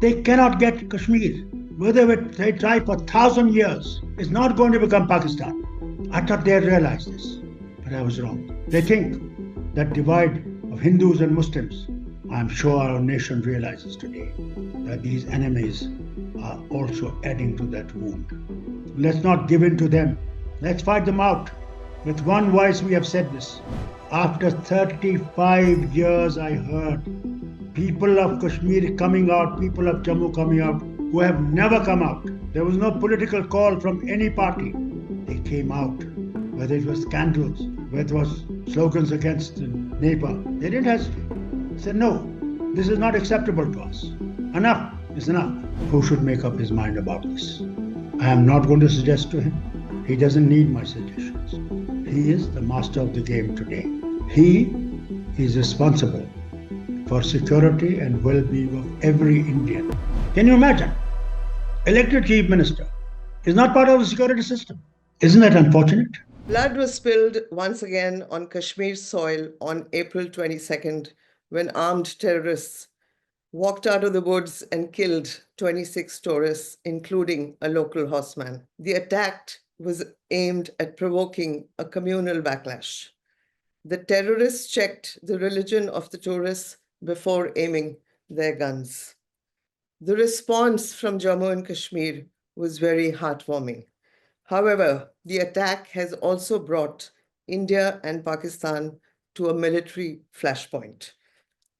They cannot get Kashmir. Whether they try for 1,000 years, it's not going to become Pakistan. I thought they had realized this, but I was wrong. They think that divide of Hindus and Muslims. I'm sure our nation realizes today that these enemies are also adding to that wound. Let's not give in to them. Let's fight them out. With one voice, we have said this. After 35 years, I heard people of Kashmir coming out, people of Jammu coming out, who have never come out. There was no political call from any party. They came out, whether it was scandals, whether it was slogans against neighbor. They didn't hesitate. They said, no, this is not acceptable to us. Enough is enough. Who should make up his mind about this? I am not going to suggest to him. He doesn't need my suggestions. He is the master of the game today. He is responsible for security and well-being of every Indian. Can you imagine? Elected chief minister is not part of the security system. Isn't that unfortunate? Blood was spilled once again on Kashmir soil on April 22nd when armed terrorists walked out of the woods and killed 26 tourists, including a local horseman. The attack was aimed at provoking a communal backlash. The terrorists checked the religion of the tourists before aiming their guns. The response from Jammu and Kashmir was very heartwarming. However, the attack has also brought India and Pakistan to a military flashpoint.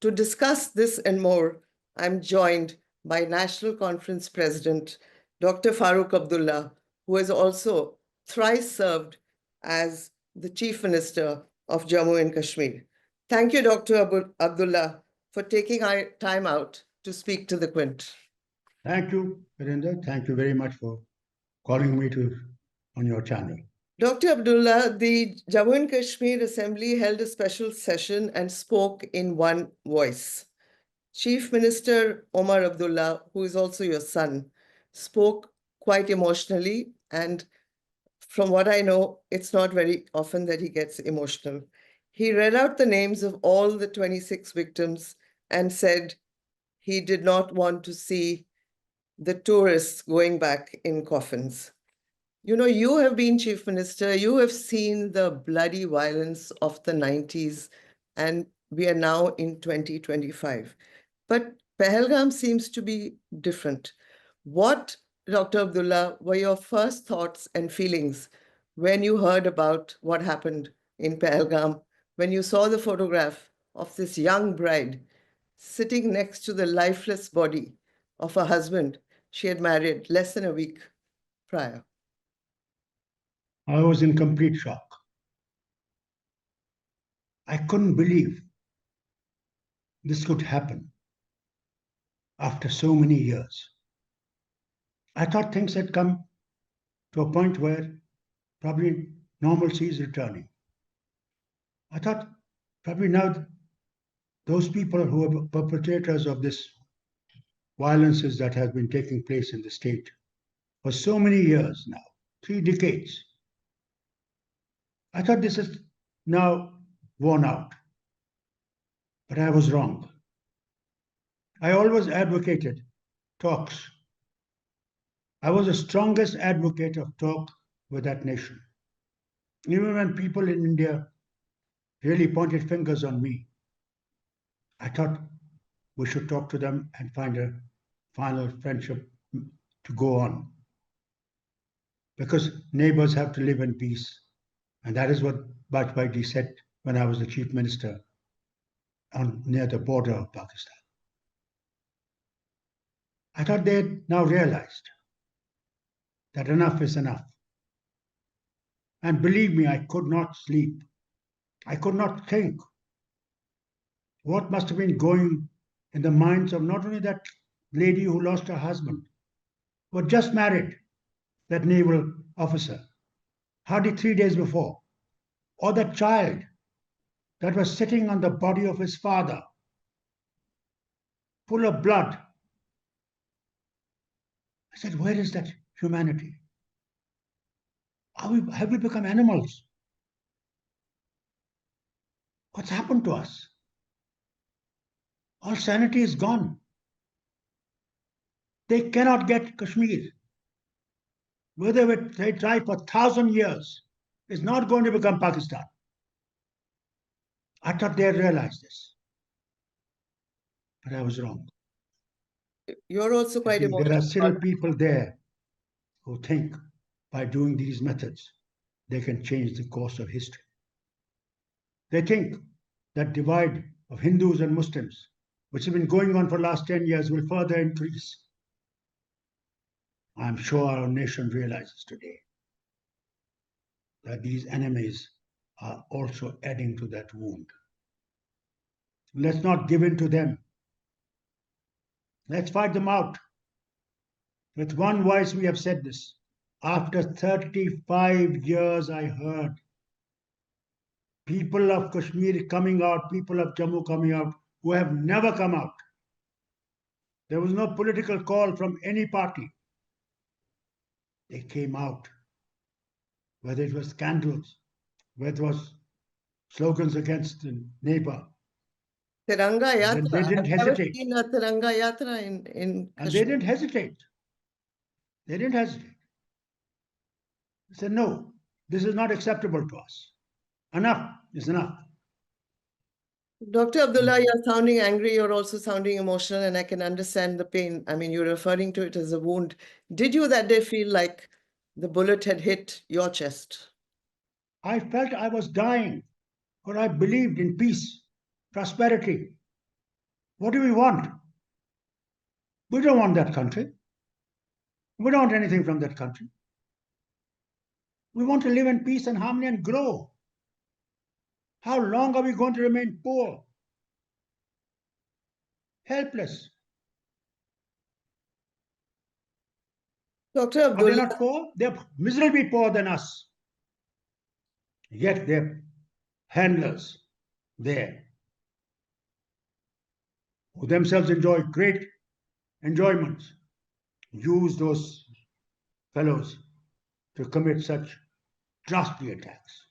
To discuss this and more, I'm joined by National Conference President Dr. Farooq Abdullah, who has also thrice served as the Chief Minister of Jammu and Kashmir. Thank you, Dr. Abdullah, for taking time out to speak to the Quint. Thank you, Virender. Thank you very much for calling me on your channel. Dr. Abdullah, the Jammu and Kashmir Assembly held a special session and spoke in one voice. Chief Minister Omar Abdullah, who is also your son, spoke quite emotionally, and from what I know, it's not very often that he gets emotional. He read out the names of all the 26 victims and said he did not want to see the tourists going back in coffins. You know, you have been chief minister, you have seen the bloody violence of the 90s, and we are now in 2025. But Pahalgam seems to be different. What, Dr. Abdullah, were your first thoughts and feelings when you heard about what happened in Pahalgam, when you saw the photograph of this young bride sitting next to the lifeless body of a husband she had married less than a week prior? I was in complete shock. I couldn't believe this could happen after so many years. I thought things had come to a point where probably normalcy is returning. I thought probably now those people who are perpetrators of this violences that have been taking place in the state for so many years now, 3 decades, I thought this is now worn out. But I was wrong. I always advocated talks. I was the strongest advocate of talk with that nation. Even when people in India really pointed fingers on me, I thought we should talk to them and find a final friendship to go on. Because neighbors have to live in peace. And that is what Bajpayee said when I was the chief minister near the border of Pakistan. I thought they had now realized that enough is enough. And believe me, I could not sleep. I could not think what must have been going in the minds of not only that lady who lost her husband, but just married, that naval officer, hardly 3 days before, or that child that was sitting on the body of his father, full of blood. I said, where is that humanity? Have we become animals? What's happened to us? All sanity is gone. They cannot get Kashmir. Whether they try for 1,000 years, it's not going to become Pakistan. I thought they realized this, but I was wrong. You're also quite There emotional. are still people there who think by doing these methods, they can change the course of history. They think that divide of Hindus and Muslims, which has been going on for the last 10 years, will further increase. I'm sure our nation realizes today that these enemies are also adding to that wound. Let's not give in to them. Let's fight them out. With one voice, we have said this. After 35 years, I heard people of Kashmir coming out, people of Jammu coming out, who have never come out. There was no political call from any party. They came out, whether it was scandals, whether it was slogans against the neighbor. Tiranga Yatra. They didn't I've never hesitate. seen a Tiranga Yatra in And they Kashmir. didn't hesitate. They didn't hesitate. They said, no, this is not acceptable to us. Enough is enough. Dr. Abdullah, you're sounding angry, you're also sounding emotional, and I can understand the pain. I mean, you're referring to it as a wound. Did you that day feel like the bullet had hit your chest? I felt I was dying, for I believed in peace, prosperity. What do we want? We don't want that country. We don't want anything from that country. We want to live in peace and harmony and grow. How long are we going to remain poor, helpless? Dr. Are they Abdullah, not poor? They're miserably poorer than us. Yet they're handlers there who themselves enjoy great enjoyments. Use those fellows to commit such ghastly attacks.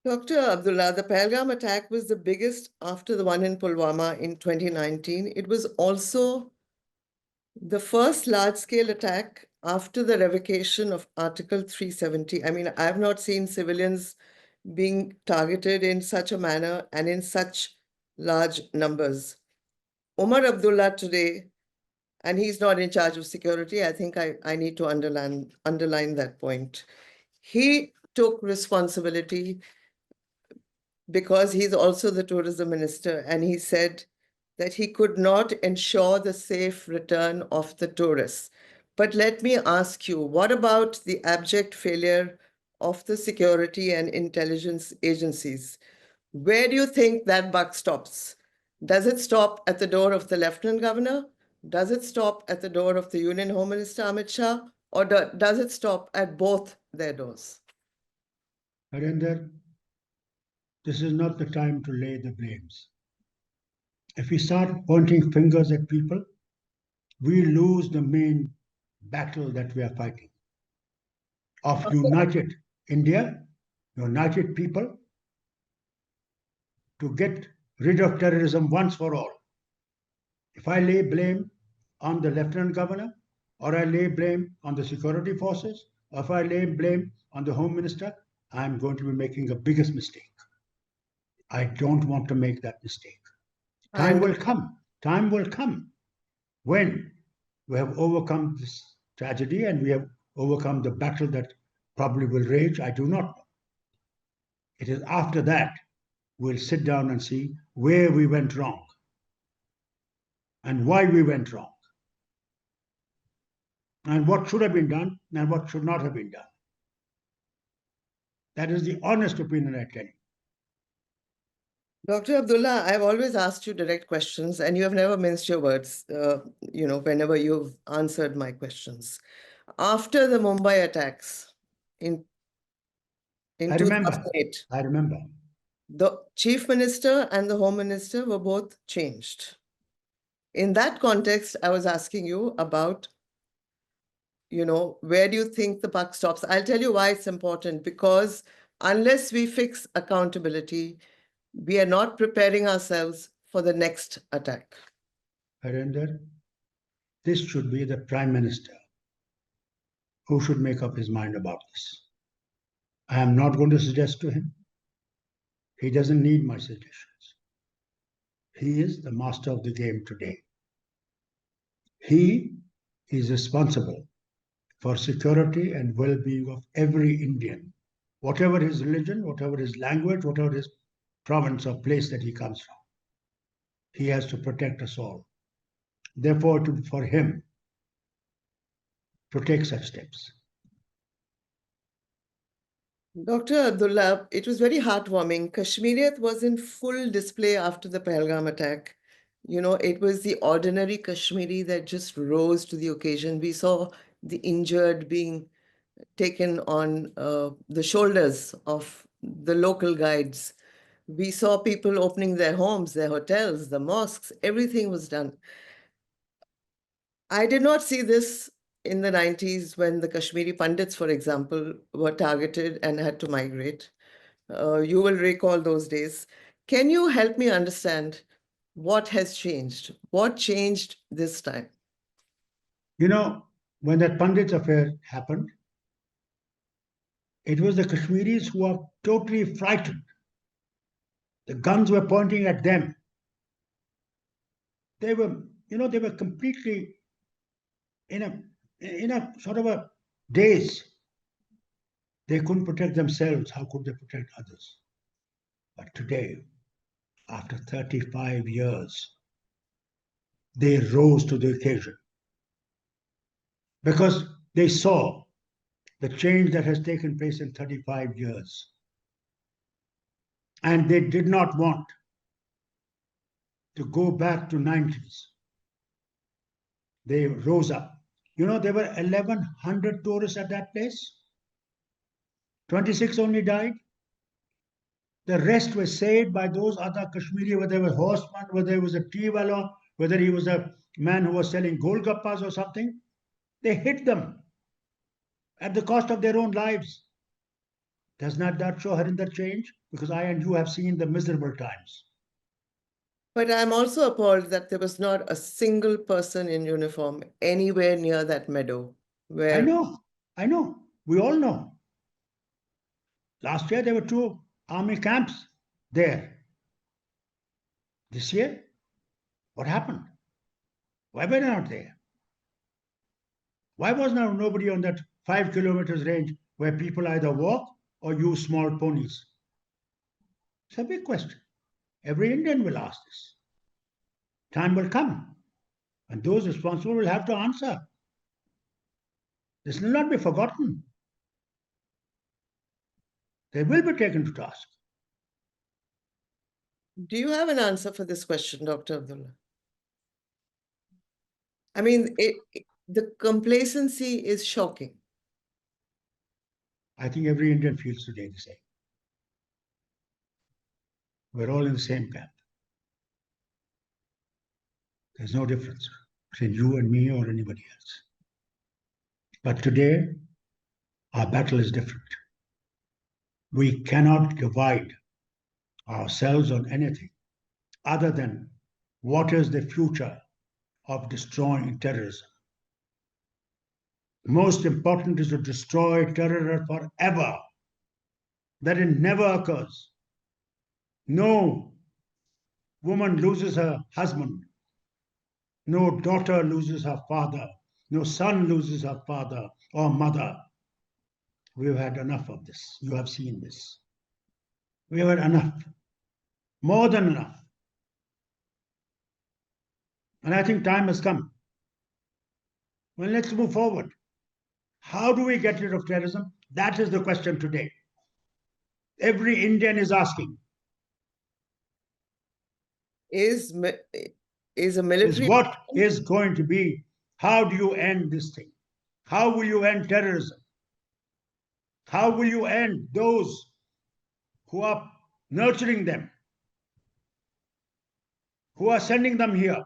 Dr. Abdullah, the Pahalgam attack was the biggest after the one in Pulwama in 2019. It was also the first large-scale attack after the revocation of Article 370. I mean, I've not seen civilians being targeted in such a manner and in such large numbers. Omar Abdullah today, and he's not in charge of security, I think I need to underline that point. He took responsibility because he's also the tourism minister, and he said that he could not ensure the safe return of the tourists. But let me ask you, what about the abject failure of the security and intelligence agencies? Where do you think that buck stops? Does it stop at the door of the Lieutenant Governor? Does it stop at the door of the Union Home Minister Amit Shah? Or does it stop at both their doors? Harinder, this is not the time to lay the blames. If we start pointing fingers at people, we lose the main battle that we are fighting of united India, united people, to get rid of terrorism once for all. If I lay blame on the Lieutenant Governor, or I lay blame on the security forces, or if I lay blame on the Home Minister, I'm going to be making a biggest mistake. I don't want to make that mistake. Time will come when we have overcome this tragedy and we have overcome the battle that probably will rage. I do not know. It is after that we'll sit down and see where we went wrong and why we went wrong and what should have been done and what should not have been done. That is the honest opinion I tell you. Dr. Abdullah, I've always asked you direct questions and you have never minced your words, whenever you've answered my questions. After the Mumbai attacks in I remember. 2008, I remember. the Chief Minister and the Home Minister were both changed. In that context, I was asking you about, where do you think the buck stops? I'll tell you why it's important, because unless we fix accountability, we are not preparing ourselves for the next attack. Harinder, this should be the Prime Minister who should make up his mind about this. I am not going to suggest to him. He doesn't need my suggestions. He is the master of the game today. He is responsible for security and well-being of every Indian, whatever his religion, whatever his language, whatever his province or place that he comes from. He has to protect us all. Therefore, for him to take such steps. Dr. Abdullah, it was very heartwarming. Kashmiriyat was in full display after the Pahalgam attack. You know, it was the ordinary Kashmiri that just rose to the occasion. We saw the injured being taken on the shoulders of the local guides. We saw people opening their homes, their hotels, the mosques, everything was done. I did not see this in the 90s when the Kashmiri Pandits, for example, were targeted and had to migrate. You will recall those days. Can you help me understand what has changed? What changed this time? You know, when that Pandits affair happened, it was the Kashmiris who were totally frightened. The guns were pointing at them. They were, they were completely in a sort of a daze. They couldn't protect themselves. How could they protect others? But today, after 35 years, they rose to the occasion because they saw the change that has taken place in 35 years. And they did not want to go back to 90s. They rose up. You know, there were 1,100 tourists at that place. 26 only died. The rest were saved by those other Kashmiri, whether it was horseman, whether it was a tea wala, whether he was a man who was selling golgappas or something. They hit them at the cost of their own lives. Does not that show Harinder change? Because I and you have seen the miserable times. But I'm also appalled that there was not a single person in uniform anywhere near that meadow. Where I know. We all know. Last year there were 2 army camps there. This year, what happened? Why were they not there? Why was now nobody on that 5 kilometers range where people either walk or use small ponies? It's a big question. Every Indian will ask this. Time will come, and those responsible will have to answer. This will not be forgotten. They will be taken to task. do you have an answer for this question, Dr. Abdullah? I mean, the complacency is shocking. I think every Indian feels today the same. We're all in the same camp. There's no difference between you and me or anybody else. But today, our battle is different. We cannot divide ourselves on anything other than what is the future of destroying terrorism. Most important is to destroy terror forever, that it never occurs. No woman loses her husband. No daughter loses her father. No son loses her father or mother. We've had enough of this. You have seen this. We have had enough. More than enough. And I think time has come. Well, let's move forward. How do we get rid of terrorism? That is the question today. Every Indian is asking. Is a military... What is going to be? How do you end this thing? How will you end terrorism? How will you end those who are nurturing them, who are sending them here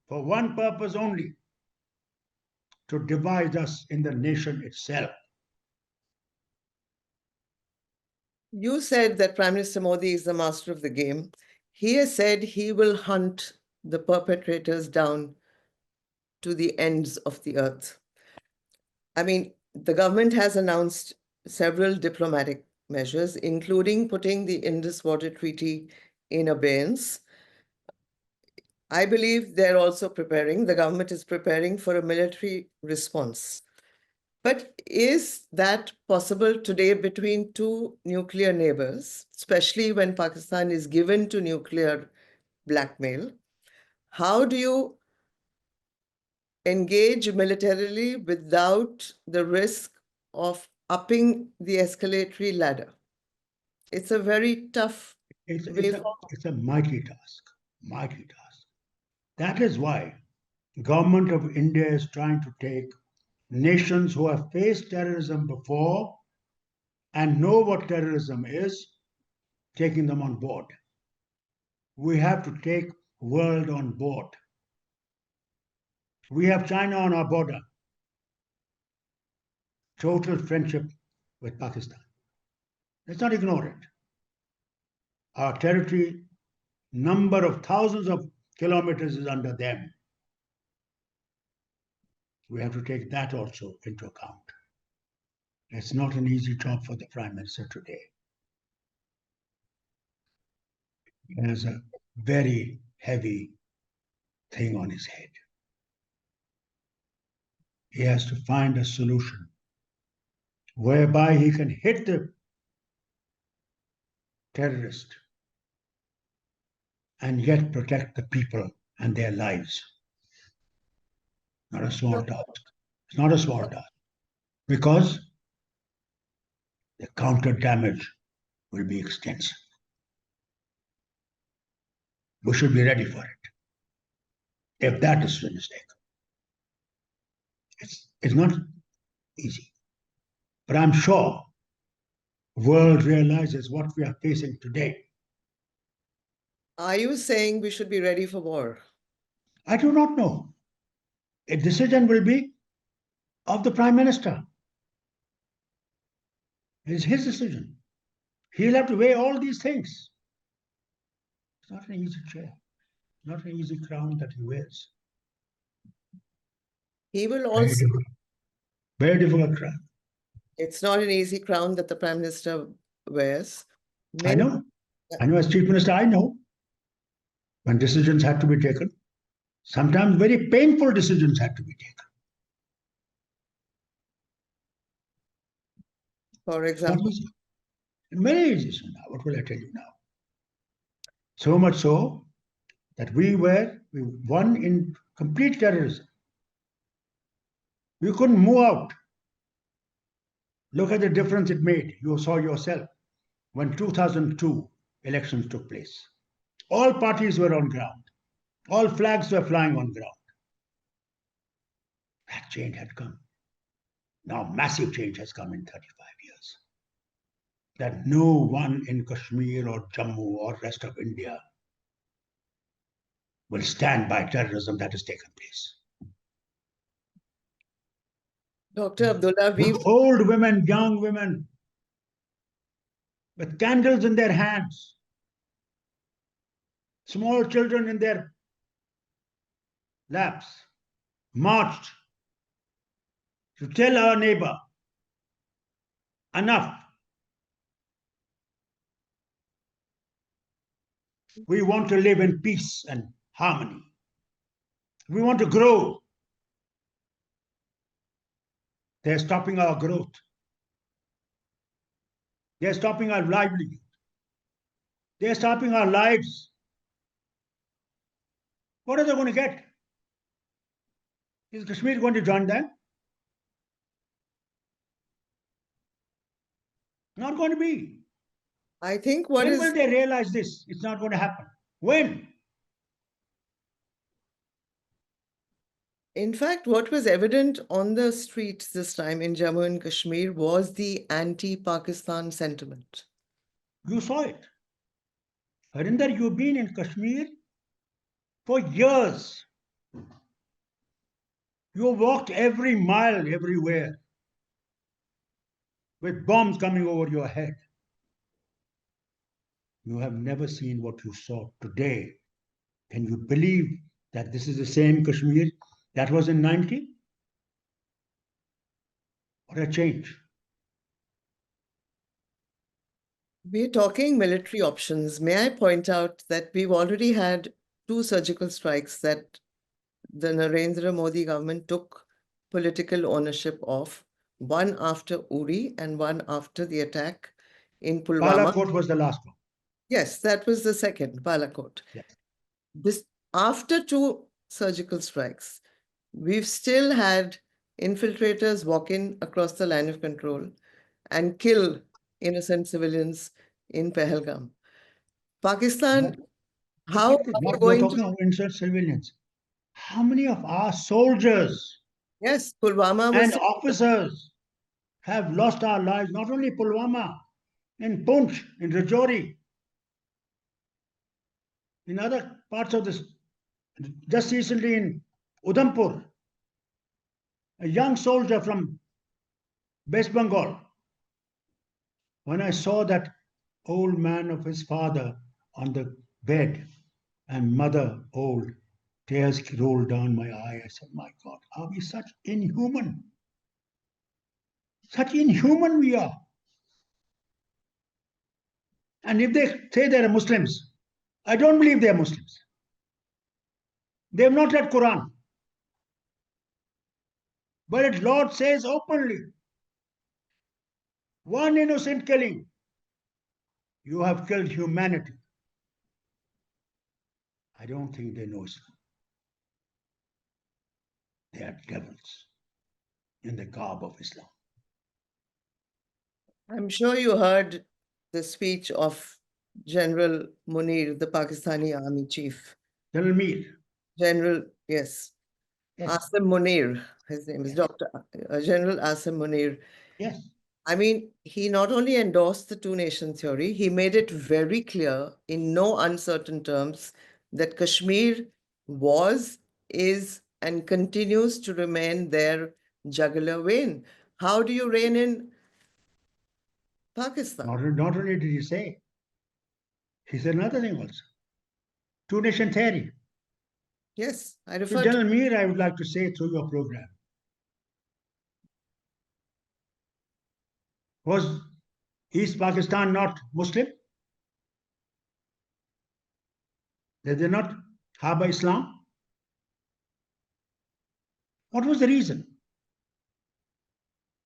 for one purpose only, to divide us in the nation itself? You said that Prime Minister Modi is the master of the game. He has said he will hunt the perpetrators down to the ends of the earth. I mean, the government has announced several diplomatic measures, including putting the Indus Water Treaty in abeyance. I believe they're also preparing, the government is preparing for a military response. But is that possible today between two nuclear neighbors, especially when Pakistan is given to nuclear blackmail? How do you engage militarily without the risk of upping the escalatory ladder? It's a very tough way forward. It's a mighty task, mighty task. That is why government of India is trying to take nations who have faced terrorism before and know what terrorism is, taking them on board. We have to take world on board. We have China on our border. Total friendship with Pakistan. Let's not ignore it. Our territory, number of thousands of kilometers is under them. We have to take that also into account. It's not an easy job for the Prime Minister today. He has a very heavy thing on his head. He has to find a solution whereby he can hit the terrorist and yet protect the people and their lives. Not a small task. It's not a small task because the counter damage will be extensive. We should be ready for it. If that is a mistake, it's not easy. But I'm sure the world realizes what we are facing today. Are you saying we should be ready for war? I do not know. A decision will be of the Prime Minister. It's his decision. He'll have to weigh all these things. It's not an easy chair, not an easy crown that he wears. He will also. Very difficult crown. It's not an easy crown that the Prime Minister wears. I know. As Chief Minister, I know. When decisions had to be taken, sometimes very painful decisions had to be taken. For example? Many easy now. What will I tell you now? So much so that we won in complete terrorism. We couldn't move out. Look at the difference it made. You saw yourself when 2002 elections took place. All parties were on ground. All flags were flying on ground. That change had come. Now massive change has come in 35 years. That no one in Kashmir or Jammu or rest of India will stand by terrorism that has taken place. Dr. Abdullah, old women, young women, with candles in their hands, small children in their laps, marched to tell our neighbor, enough. We want to live in peace and harmony. We want to grow. They're stopping our growth. They're stopping our livelihood. They're stopping our lives. What are they going to get? Is Kashmir going to join them? Not going to be. I think when will they realize this? It's not going to happen. When? In fact, what was evident on the streets this time in Jammu and Kashmir was the anti-Pakistan sentiment. You saw it. Harinder, you've been in Kashmir for years. You walked every mile everywhere with bombs coming over your head. You have never seen what you saw today Can you believe that this is the same Kashmir that was in 90? What a change. We're talking military options. May I point out that we've already had 2 surgical strikes that the Narendra Modi government took political ownership of, one after Uri and one after the attack in Pulwama. Balakot was the last one. Yes, that was the second, Balakot. Yes. This, after 2 surgical strikes, we've still had infiltrators walk in across the line of control and kill innocent civilians in Pahalgam. Pakistan, how are we Not going talking to? of innocent civilians. How many of our soldiers Yes, Pulwama and was. officers have lost our lives, not only Pulwama, in Poonch, in Rajouri, in other parts of this, just recently in Udhampur, a young soldier from West Bengal. When I saw that old man of his father on the bed and mother old, tears rolled down my eye. I said, my God, are we such inhuman? Such inhuman we are. And if they say they are Muslims, I don't believe they are Muslims. They have not read Quran. But its Lord says openly, one innocent killing, you have killed humanity. I don't think they know Islam. They are devils in the garb of Islam. I'm sure you heard the speech of General Munir, the Pakistani army chief. General Mir. General, yes. Yes. Asim Munir, his name is Yes. Dr. General Asim Munir. Yes. I mean, he not only endorsed the 2-nation theory, he made it very clear in no uncertain terms that Kashmir was, is, and continues to remain their jugular vein. How do you reign in Pakistan? Not only did he say, he said another thing also. 2-nation theory. Yes, I To refer to. General Mir, I would like to say through your program, was East Pakistan not Muslim? Did they not harbor Islam? What was the reason?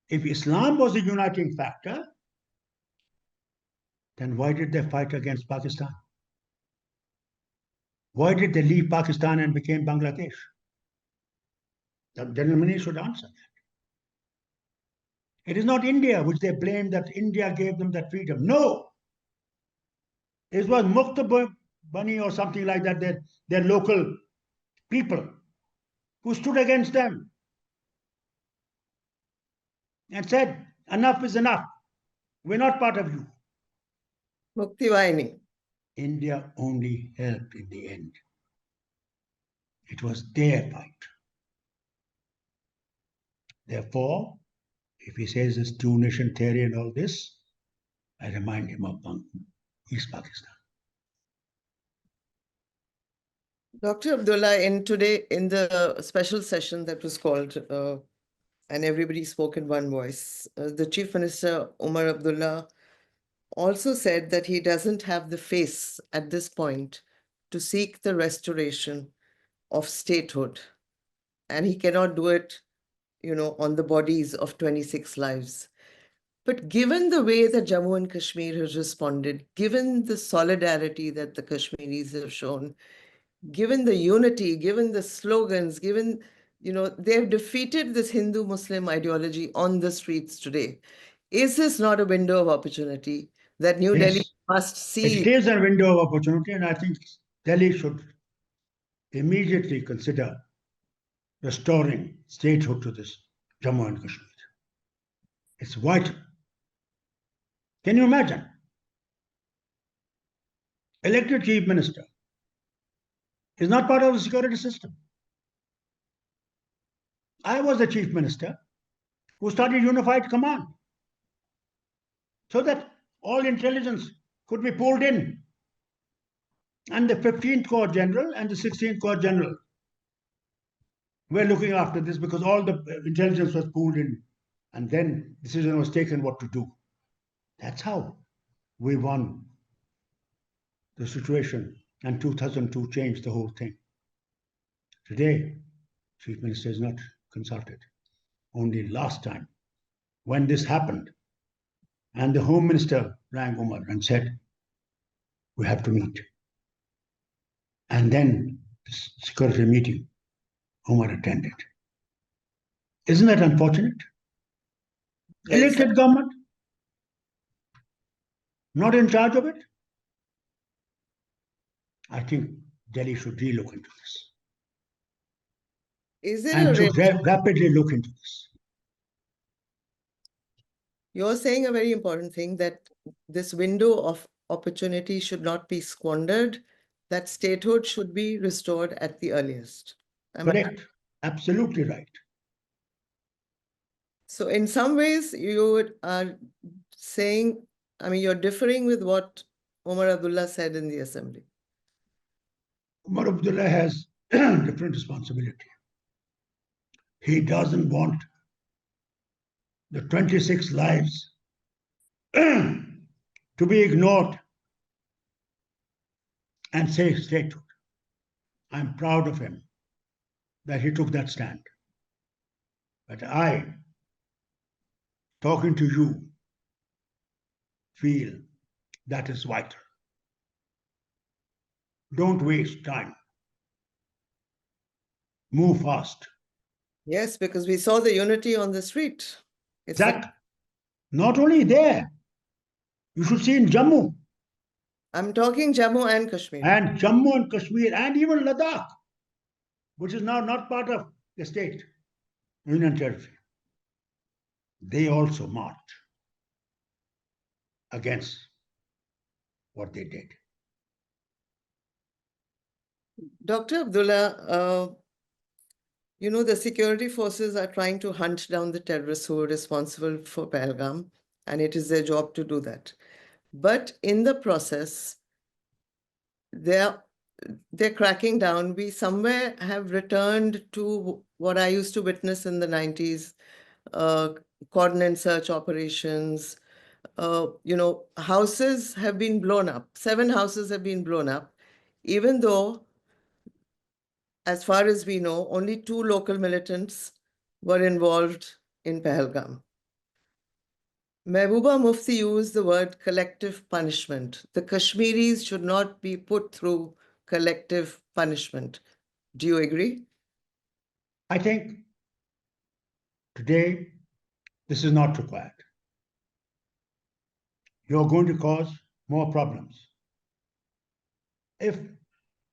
If Islam was the uniting factor, then why did they fight against Pakistan? Why did they leave Pakistan and became Bangladesh? The gentleman should answer that. It is not India which they blame that India gave them that freedom. No. It was Mukta Bani or something like that, their local people who stood against them and said, enough is enough. We're not part of you. Mukti Vaini. India only helped in the end. It was their fight. Therefore, if he says this 2-nation theory and all this, I remind him of East Pakistan. Dr. Abdullah, in the special session that was called, and everybody spoke in one voice, the Chief Minister, Omar Abdullah, also said that he doesn't have the face at this point to seek the restoration of statehood. And he cannot do it, on the bodies of 26 lives. But given the way that Jammu and Kashmir has responded, given the solidarity that the Kashmiris have shown, given the unity, given the slogans, given, they've defeated this Hindu-Muslim ideology on the streets today. Is this not a window of opportunity that New Delhi must see? It is a window of opportunity, and I think Delhi should immediately consider restoring statehood to this Jammu and Kashmir. It's vital. Can you imagine? Elected chief minister is not part of the security system. I was the chief minister who started unified command so that all intelligence could be pulled in. And the 15th Corps General and the 16th Corps General were looking after this because all the intelligence was pooled in, and then decision was taken what to do. That's how we won the situation, and 2002 changed the whole thing. Today, Chief Minister is not consulted. Only last time, when this happened, and the Home Minister rang Umar and said, we have to meet. And then the security meeting, Umar attended. Isn't that unfortunate? Elected government, not in charge of it. I think Delhi should relook into this. Is it and should rapidly look into this. You're saying a very important thing, that this window of opportunity should not be squandered, that statehood should be restored at the earliest. Correct. Absolutely right. So in some ways, you are saying, I mean, you're differing with what Omar Abdullah said in the assembly. Omar Abdullah has different responsibility. He doesn't want the 26 lives to be ignored and say statehood. I'm proud of him that he took that stand. But I, talking to you, feel that is vital. Don't waste time. Move fast. Yes, because we saw the unity on the street. Exactly. Not only there, you should see in Jammu. I'm talking Jammu and Kashmir. And Jammu and Kashmir and even Ladakh, which is now not part of the state, Union Territory. They also marched against what they did. Dr. Abdullah, you know, the security forces are trying to hunt down the terrorists who are responsible for Pahalgam, and it is their job to do that. But in the process, they're cracking down. We somewhere have returned to what I used to witness in the 90s, cordon and search operations. You know, houses have been blown up. 7 houses have been blown up, even though, as far as we know, only 2 local militants were involved in Pahalgam. Mehbooba Mufti used the word collective punishment. The Kashmiris should not be put through collective punishment. Do you agree? I think today this is not required. You're going to cause more problems. If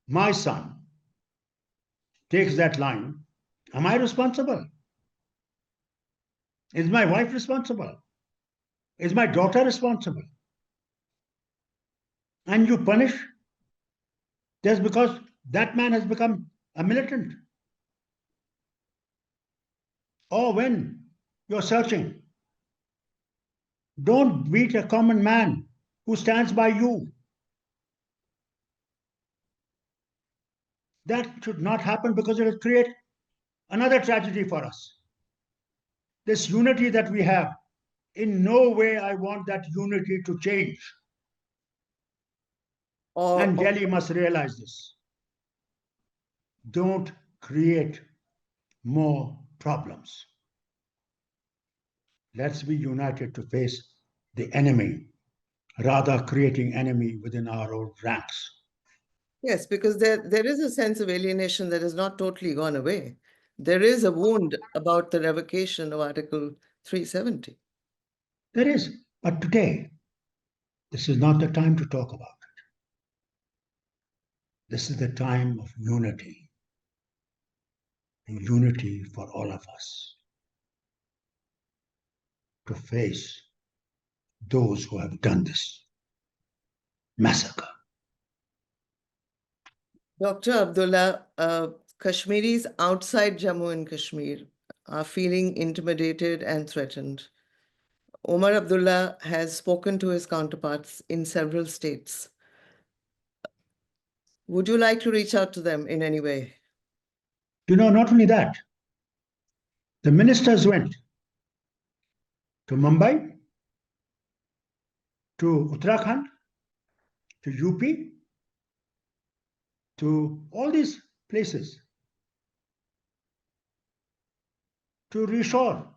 my son takes that line, am I responsible? Is my wife responsible? Is my daughter responsible? And you punish just because that man has become a militant. Or when you're searching, don't beat a common man who stands by you. That should not happen because it will create another tragedy for us. This unity that we have, in no way I want that unity to change. And Delhi must realize this. Don't create more problems. Let's be united to face the enemy, rather creating enemy within our own ranks. Yes, because there is a sense of alienation that has not totally gone away. There is a wound about the revocation of Article 370. There is, but today, this is not the time to talk about it. This is the time of unity, and unity for all of us, to face those who have done this massacre. Dr. Abdullah, Kashmiris outside Jammu and Kashmir are feeling intimidated and threatened. Omar Abdullah has spoken to his counterparts in several states. Would you like to reach out to them in any way? Not only that, the ministers went to Mumbai, to Uttarakhand, to UP, to all these places to reassure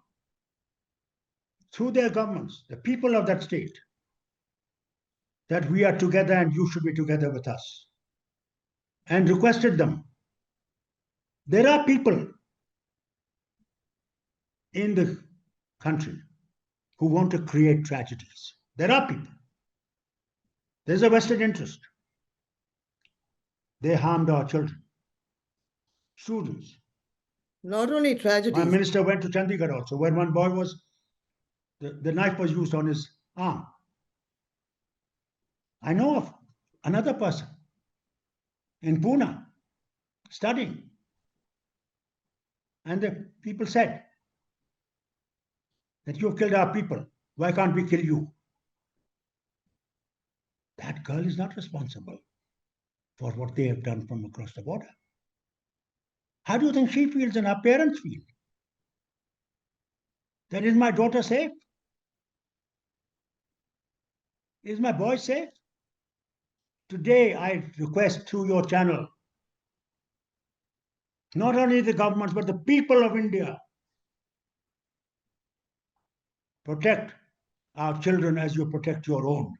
through their governments, the people of that state, that we are together and you should be together with us. And requested them. There are people in the country who want to create tragedies. There are people. There's a vested interest. They harmed our children, students. Not only My tragedies. minister went to Chandigarh also, where one boy was, the knife was used on his arm. I know of another person in Pune studying. And the people said that you've killed our people. Why can't we kill you? That girl is not responsible for what they have done from across the border. How do you think she feels and her parents feel? That is my daughter safe? Is my boy safe? Today, I request through your channel, not only the governments, but the people of India, protect our children as you protect your own.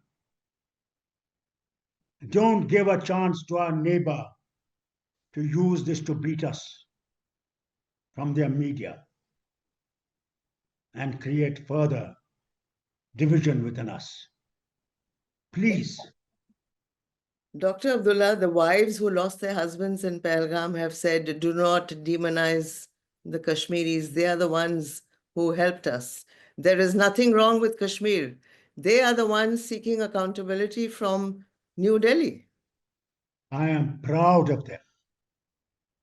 Don't give a chance to our neighbor to use this to beat us from their media and create further division within us. Please. Dr. Abdullah, the wives who lost their husbands in Pahalgam have said, do not demonize the Kashmiris. They are the ones who helped us. There is nothing wrong with Kashmir. They are the ones seeking accountability from New Delhi. I am proud of them.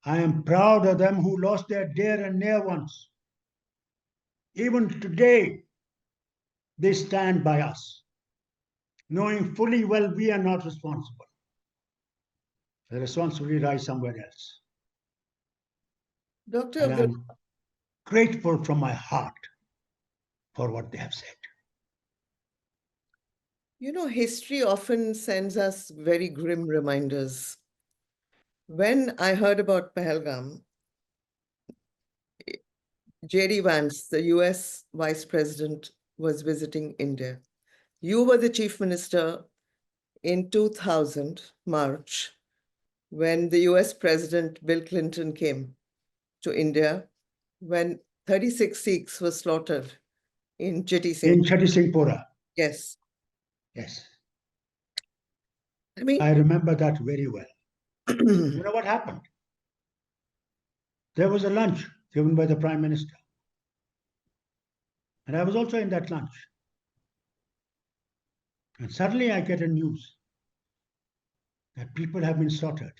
I am proud of them who lost their dear and near ones. Even today, they stand by us, knowing fully well we are not responsible. The responsibility lies somewhere else. Dr. And Abdullah, I'm grateful from my heart for what they have said. History often sends us very grim reminders. When I heard about Pahalgam, J.D. Vance, the US Vice President, was visiting India. You were the Chief Minister in 2000, March, when the US President Bill Clinton came to India, when 36 Sikhs were slaughtered in Chitty Singh. In Chatti Singhpura. Yes. Yes. I mean, I remember that very well. You know what happened? There was a lunch given by the Prime Minister. And I was also in that lunch. And suddenly I get a news that people have been slaughtered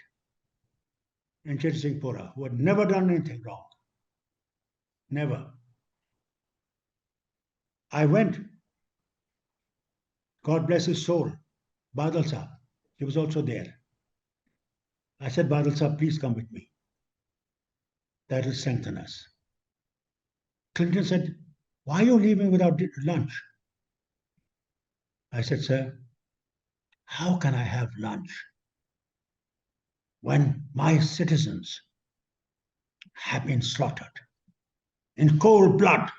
in Chatti Singhpura who had never done anything wrong. Never. I went. God bless his soul. Badal Sahab, he was also there. I said, Badal Sahab, please come with me. That will strengthen us. Clinton said, why are you leaving without lunch? I said, sir, how can I have lunch when my citizens have been slaughtered in cold blood?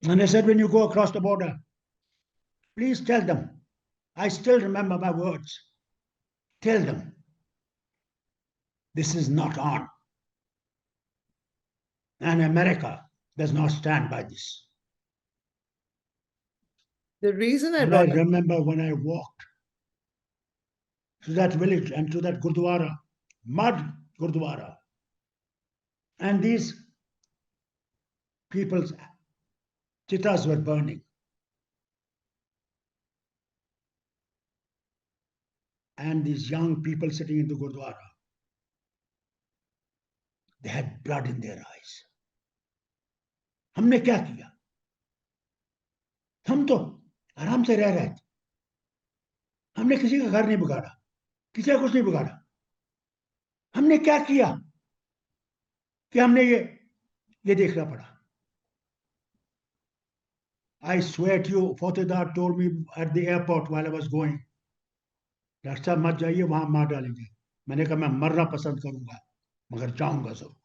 And I said, when you go across the border, please tell them, I still remember my words, tell them, this is not on. And America does not stand by this. the reason I And brought I remember when I walked to that village and to that Gurdwara, mud Gurdwara, and these people's chittas were burning. And these young people sitting in the Gurdwara, they had blood in their eyes. हमने क्या किया? हम तो आराम से रह रहे थे. हमने किसी का घर नहीं बिगाड़ा, किसी का कुछ नहीं बिगाड़ा। हमने क्या किया कि हमने ये देखना पड़ा? I swear to you, Fatehdar told me at the airport while I was going, doctor साहब मत जाइए, वहां मार डालेंगे। मैंने कहा मैं मरना पसंद करूंगा, मगर जाऊंगा जरूर।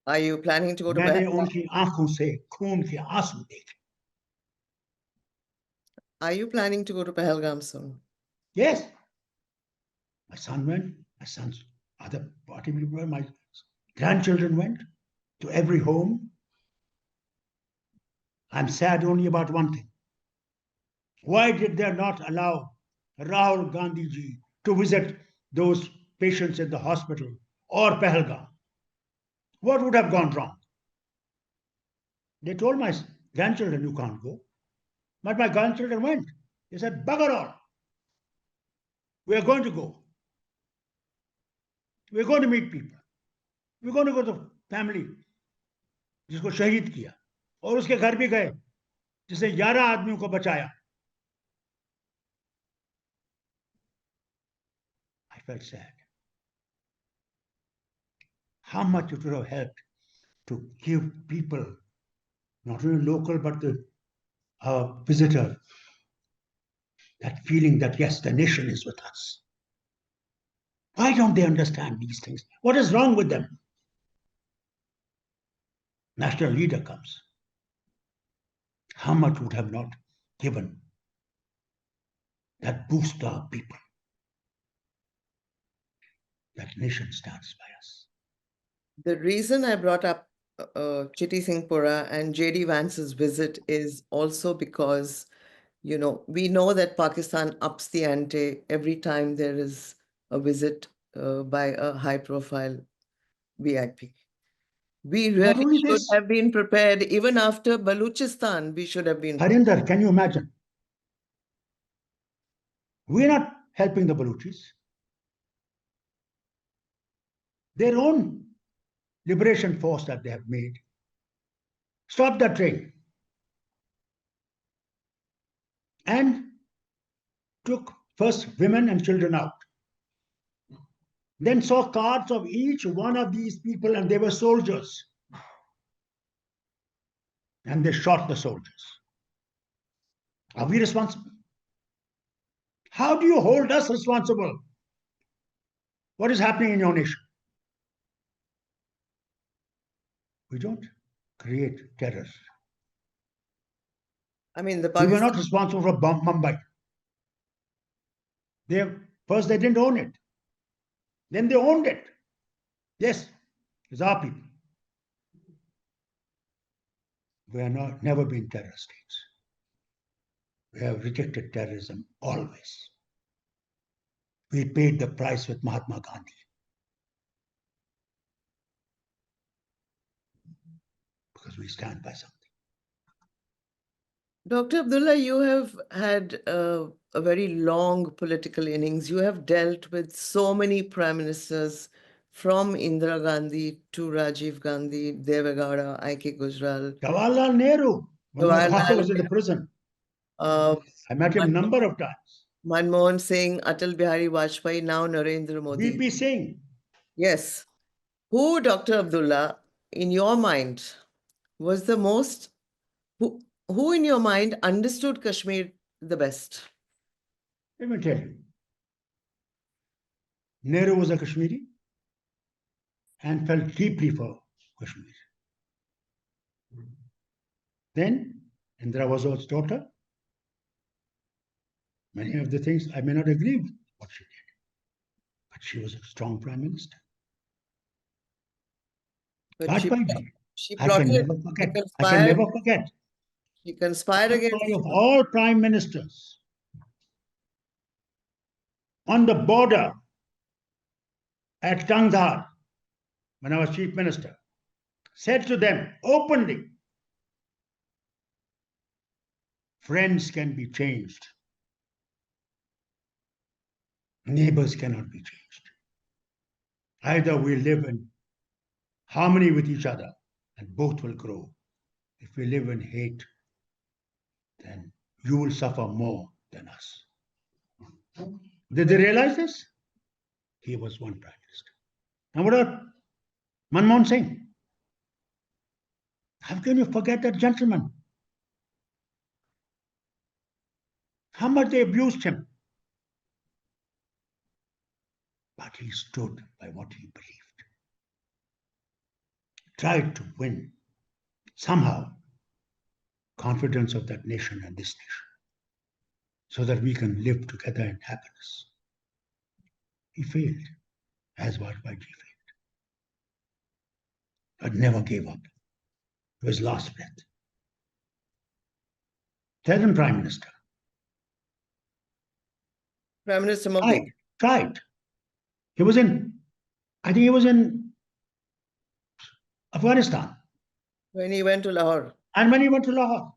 Are you planning to go to मैंने Pahalgam? उनकी आंखों से खून के आंसू देखे। Are you planning to go to Pahalgam soon? Yes, my son went, my son's other party people went, my grandchildren went to every home. I'm sad only about one thing. Why did they not allow Rahul Gandhi ji to visit those patients in the hospital or Pahalgam? What would have gone wrong? They told my grandchildren, you can't go. But my grandchildren went. They said, bugger all. We are going to go. We're going to meet people. We're going to go to family जिसको शहीद किया और उसके घर भी गए जिसने 11 आदमियों को बचाया. I felt sad. How much it would have helped to give people, not only local but the visitor, that feeling that yes, the nation is with us. Why don't they understand these things? What is wrong with them? National leader comes. How much would have not given that boost to our people? That nation stands by us. The reason I brought up Chitty Singh Pura and J.D. Vance's visit is also because, you know, we know that Pakistan ups the ante every time there is a visit by a high-profile VIP. We Not really only should this, have been prepared. Even after Baluchistan, we should have been prepared. Harinder, can you imagine? We're not helping the Baluchis. Their own liberation force that they have made stopped the train and took first women and children out. Then saw cards of each one of these people, and they were soldiers. And they shot the soldiers. Are we responsible? How do you hold us responsible? What is happening in your nation? We don't create terror. I mean, the We were Pakistan. not responsible for Mumbai. First they didn't own it. Then they owned it. Yes, it's our people. We have never been terror states. We have rejected terrorism always. We paid the price with Mahatma Gandhi. Because we stand by something. Dr. Abdullah, you have had a very long political innings. You have dealt with so many prime ministers, from Indira Gandhi to Rajiv Gandhi, Deve Gowda, I.K. Gujral, Jawaharlal Nehru, when my father was in the prison. uh, I met him a number of times. Manmohan Singh, Atal Bihari Vajpayee, now Narendra Modi. VP Singh. Yes. Who, Dr. Abdullah, in your mind, was the most, who in your mind understood Kashmir the best? Let me tell you. Nehru was a Kashmiri and felt deeply for Kashmir. Then Indira was his daughter. Many of the things I may not agree with what she did, but she was a strong prime minister. But she I can plotted, never forget. she I can conspired, never forget. she conspired against Of all prime ministers on the border at Kandahar, when I was chief minister, said to them openly, friends can be changed. Neighbors cannot be changed. Either we live in harmony with each other and both will grow. If we live in hate, then you will suffer more than us. Did they realize this? He was one prime minister. Now what about Manmohan Singh? How can you forget that gentleman? How much they abused him. But he stood by what he believed. Tried to win somehow confidence of that nation and this nation so that we can live together in happiness. He failed, as Vajpayee failed, but never gave up to his last breath. Second Prime Minister. Prime Minister Modi. Tried. He was in, I think he was in Afghanistan. When he went to Lahore. And when he went to Lahore,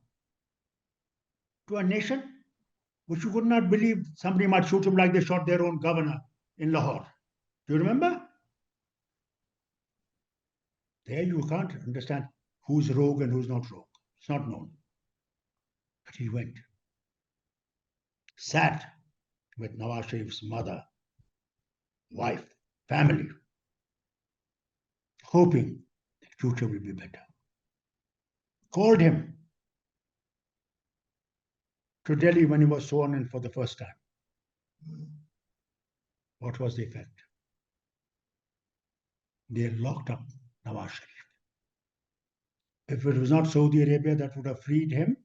to a nation which you could not believe somebody might shoot him like they shot their own governor in Lahore. Do you remember? There you can't understand who's rogue and who's not rogue. It's not known. But he went, sat with Nawaz Sharif's mother, wife, family, hoping the future will be better. Called him to Delhi when he was sworn in for the first time. What was the effect? They locked up Nawaz Sharif. If it was not Saudi Arabia that would have freed him,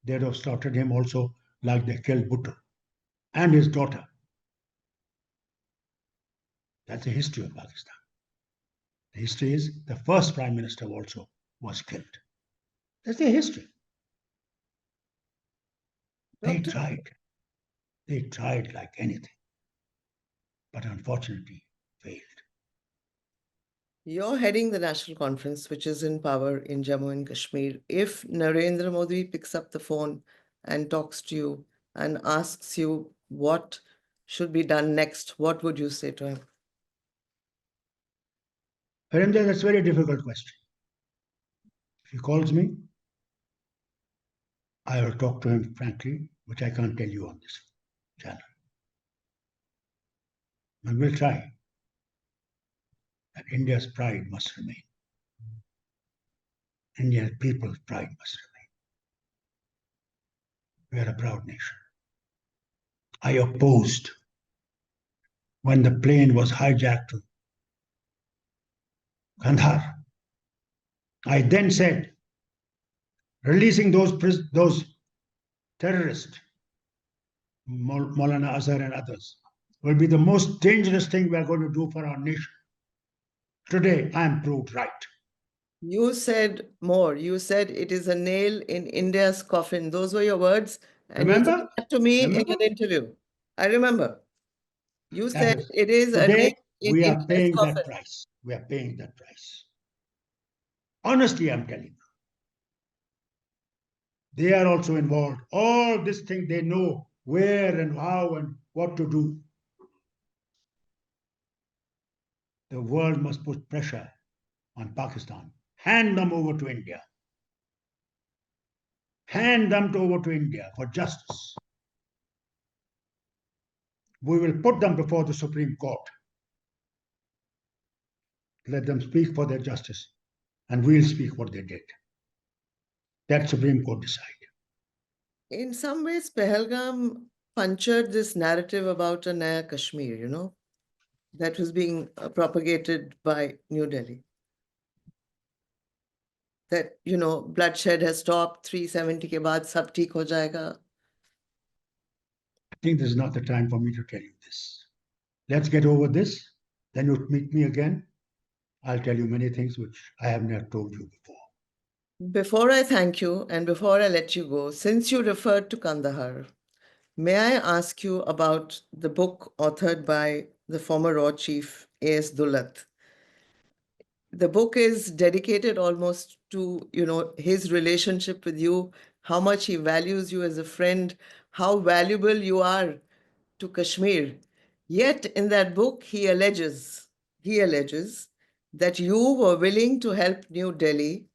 they'd have slaughtered him also like they killed Bhutto and his daughter. That's the history of Pakistan. The history is the first Prime Minister also was killed. That's their history. They tried. They tried like anything, but unfortunately failed. You're heading the national conference, which is in power in Jammu and Kashmir. If Narendra Modi picks up the phone and talks to you and asks you what should be done next, what would you say to him? Harinder, that's a very difficult question. If he calls me, I will talk to him frankly, which I can't tell you on this channel. And we'll try. That India's pride must remain. Indian people's pride must remain. We are a proud nation. I opposed when the plane was hijacked to Kandahar. I then said, releasing those terrorists, Maulana Azhar and others, will be the most dangerous thing we are going to do for our nation. Today, I am proved right. You said more. You said it is a nail in India's coffin. Those were your words. And Remember? you said that to me in an interview. I remember. You said it is a nail Today, in we are India's paying coffin. that price. We are paying that price. Honestly, I'm telling you. They are also involved. All this thing, they know where and how and what to do. The world must put pressure on Pakistan. Hand them over to India. Hand them over to India for justice. We will put them before the Supreme Court. Let them speak for their justice, and we'll speak what they did. That Supreme Court decide. In some ways, Pahalgam punctured this narrative about a Naya Kashmir, you know, that was being propagated by New Delhi. That, you know, bloodshed has stopped, 370 ke baad sab theek ho jayega. I think this is not the time for me to tell you this. Let's get over this. Then you meet me again. I'll tell you many things which I have not told you before. Before I thank you and before I let you go, since you referred to Kandahar, may I ask you about the book authored by the former Raw Chief A.S. Dulat? The book is dedicated almost to, you know, his relationship with you, how much he values you as a friend, how valuable you are to Kashmir. Yet in that book, he alleges that you were willing to help New Delhi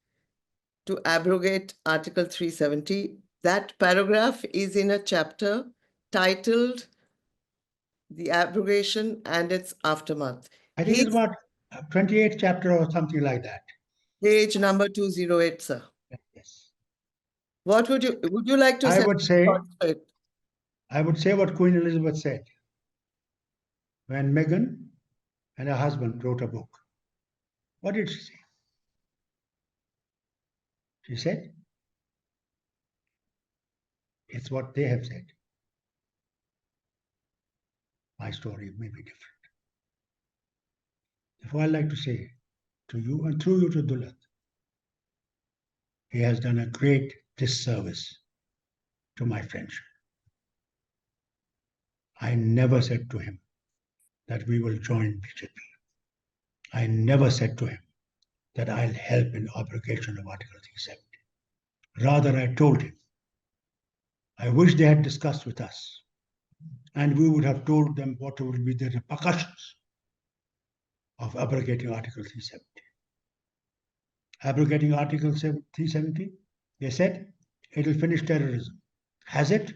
to abrogate Article 370 That paragraph is in a chapter titled The Abrogation and Its Aftermath. I think He's it's about 28th chapter or something like that. page number 208, sir. Yes. What would you like to I say? would say what Queen Elizabeth said when Meghan and her husband wrote a book. What did she say? She said, it's what they have said. My story may be different. Therefore, I'd like to say to you and through you to Dullat, he has done a great disservice to my friendship. I never said to him that we will join BJP. I never said to him that I'll help in abrogation of Article 370. Rather, I told him, I wish they had discussed with us and we would have told them what would be the repercussions of abrogating Article 370. Abrogating Article 370, they said, it will finish terrorism. Has it?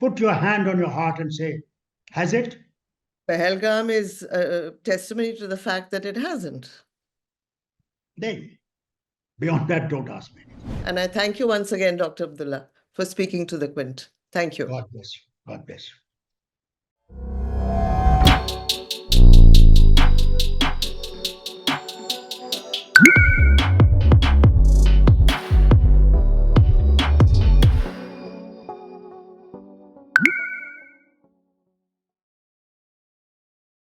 Put your hand on your heart and say, has it? Pahalgam is a testimony to the fact that it hasn't. Then, beyond that, don't ask me. And I thank you once again, Dr. Abdullah, for speaking to the Quint. Thank you. God bless you. God bless you.